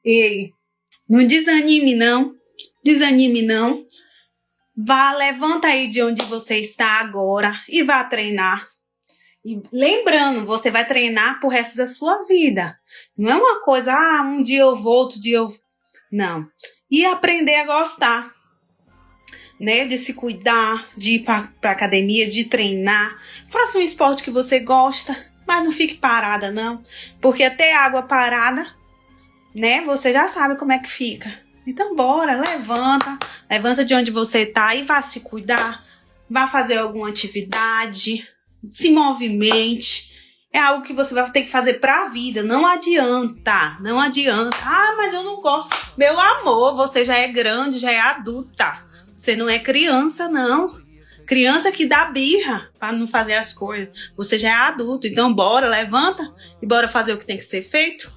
Ei, não desanime não. Desanime não. Vá, levanta aí de onde você está agora e vá treinar. E lembrando, você vai treinar pro resto da sua vida. Não é uma coisa, um dia eu vou, outro dia eu... Não. E aprender a gostar, né? De se cuidar, de ir pra academia, de treinar. Faça um esporte que você gosta, mas não fique parada, não. Porque até água parada, né? Você já sabe como é que fica. Então bora, levanta. Levanta de onde você tá e vá se cuidar. Vá fazer alguma atividade. Se movimente. É algo que você vai ter que fazer pra vida. Não adianta. Não adianta. Mas eu não gosto. Meu amor, você já é grande, já é adulta. Você não é criança, não. Criança que dá birra pra não fazer as coisas. Você já é adulto. Então bora, levanta e bora fazer o que tem que ser feito.